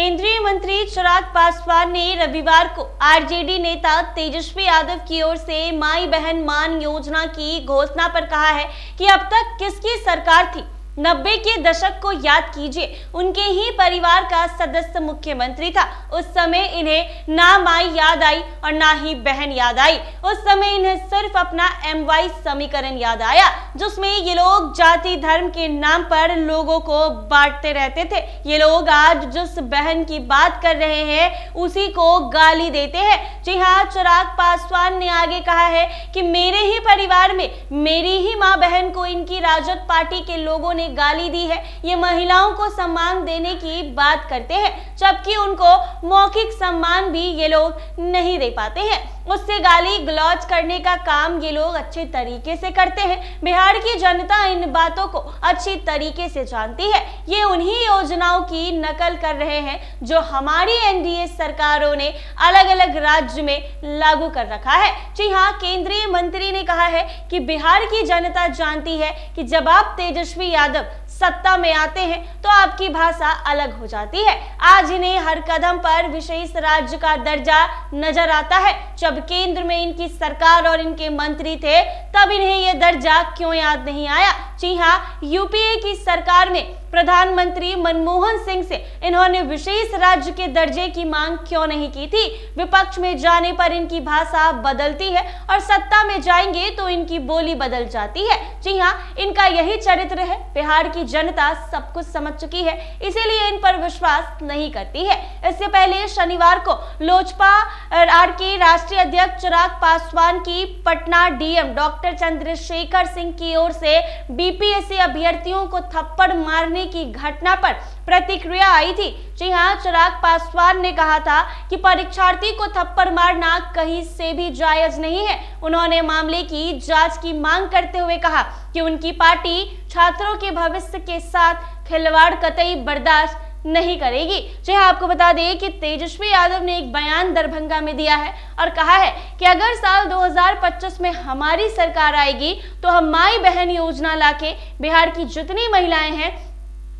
केंद्रीय मंत्री चिराग पासवान ने रविवार को आरजेडी नेता तेजस्वी यादव की ओर से माई बहन मान योजना की घोषणा पर कहा है कि अब तक किसकी सरकार थी। 90 के दशक को याद कीजिए, उनके ही परिवार का सदस्य मुख्यमंत्री था। उस समय इन्हें ना माई याद आई और ना ही बहन याद आई। उस समय इन्हें सिर्फ अपना MY समीकरण याद आया, जिसमें ये लोग जाति धर्म के नाम पर लोगों को बांटते रहते थे। ये लोग आज जिस बहन की बात कर रहे हैं उसी को गाली देते हैं। जी हाँ, चिराग पासवान ने आगे कहा है कि मेरे ही परिवार में मेरी ही माँ बहन को इनकी राजद पार्टी के लोगों ने गाली दी है। ये महिलाओं को सम्मान देने की बात करते हैं, जबकि उनको मौखिक सम्मान भी ये लोग नहीं दे पाते हैं। उससे गाली गलौज करने का काम ये लोग अच्छे तरीके से करते हैं। बिहार की जनता इन बातों को अच्छी तरीके से जानती है। ये उन्हीं योजनाओं की नकल कर रहे हैं जो हमारी NDA सरकारों ने अलग अलग राज्य में लागू कर रखा है। जी हाँ, केंद्रीय मंत्री ने कहा है कि बिहार की जनता जानती है कि जब आप तेजस्वी यादव सत्ता में आते हैं तो आपकी भाषा अलग हो जाती है। आज इन्हें हर कदम पर विशेष राज्य का दर्जा नजर आता है। जब केंद्र में इनकी सरकार और इनके मंत्री थे तब इन्हें यह दर्जा क्यों याद नहीं आया। जी हाँ, UPA की सरकार में प्रधानमंत्री मनमोहन सिंह से इन्होंने विशेष राज्य के दर्जे की मांग क्यों नहीं की थी। विपक्ष में जाने पर इनकी भाषा बदलती है और सत्ता में जाएंगे तो इनकी बोली बदल जाती है। जी हाँ, इनका यही चरित्र है। बिहार की जनता सब कुछ समझ चुकी है, इसीलिए इन पर विश्वास नहीं करती है। इससे पहले शनिवार को लोजपा के राष्ट्रीय अध्यक्ष चिराग पासवान की पटना DM डॉक्टर चंद्रशेखर सिंह की ओर से BPSC अभ्यर्थियों को थप्पड़ मारने की घटना पर प्रतिक्रिया आई थी। जी हाँ, चिराग पासवान ने कहा था कि परीक्षार्थी को थप्पड़ मारना कहीं से भी जायज नहीं है। उन्होंने मामले की जांच की मांग करते हुए कहा कि उनकी पार्टी छात्रों के भविष्य के साथ खिलवाड़ कतई बर्दाश्त नहीं करेगी। जी हाँ, आपको बता दें कि तेजस्वी यादव ने एक बयान दरभंगा में दिया है और कहा है कि अगर साल 2025 में हमारी सरकार आएगी तो हम माई बहन योजना लाके बिहार की जितनी महिलाएं हैं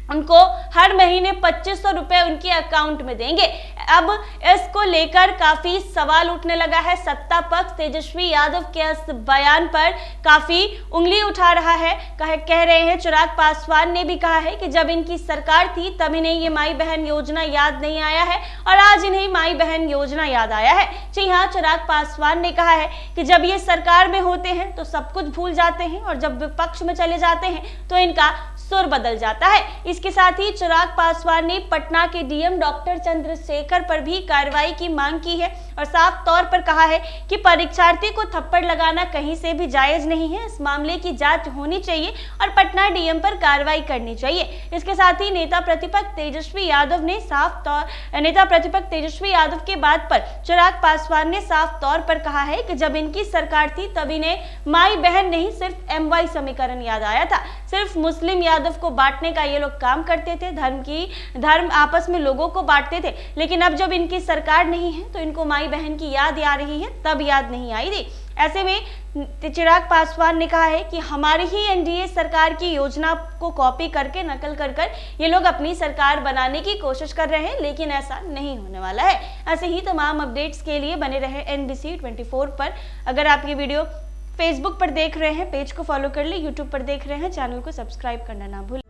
उनको हर महीने 2500 रुपए उनके अकाउंट में देंगे। अब इसको लेकर काफी सवाल उठने लगा है। सत्ता पक्ष तेजस्वी यादव के इस बयान पर काफी उंगली उठा रहा है। कह रहे हैं, चिराग पासवान ने भी कहा है कि जब इनकी सरकार थी तब इन्हें ये माई बहन योजना याद नहीं आया है और आज इन्हें माई बहन योजना याद आया है। जी हाँ, चिराग पासवान ने कहा है कि जब ये सरकार में होते हैं तो सब कुछ भूल जाते हैं और जब विपक्ष में चले जाते हैं तो इनका सुर बदल जाता है। इसके साथ ही चिराग पासवान ने पटना के DM डॉक्टर चंद्रशेखर पर भी कार्रवाई की मांग की है और साफ तौर पर कहा है कि परीक्षार्थी को थप्पड़ लगाना कहीं से भी जायज नहीं है। इस मामले की जांच होनी चाहिए और पटना DM पर कार्रवाई करनी चाहिए। इसके साथ ही नेता प्रतिपक्ष तेजस्वी यादव के बात पर चिराग पासवान ने साफ तौर पर कहा है कि जब इनकी सरकार थी तब इन्हें माई बहन नहीं सिर्फ MY समीकरण याद आया था। सिर्फ मुस्लिम यादव को बांटने का ये लोग काम करते थे, धर्म आपस में लोगों को बांटते थे। लेकिन अब जब इनकी सरकार नहीं है तो इनको माई बहन की याद आ रही है, तब याद नहीं आई थी। ऐसे में चिराग पासवान ने कहा है कि हमारी ही NDA सरकार की योजना को कॉपी करके नकल कर ये लोग अपनी सरकार बनाने की कोशिश कर रहे हैं, लेकिन ऐसा नहीं होने वाला है। ऐसे ही तमाम अपडेट्स के लिए बने रहे NBC 24 पर। अगर आप ये वीडियो फेसबुक पर देख रहे हैं, पेज को फॉलो कर ले। यूट्यूब पर देख रहे हैं, चैनल को सब्सक्राइब करना ना भूलें।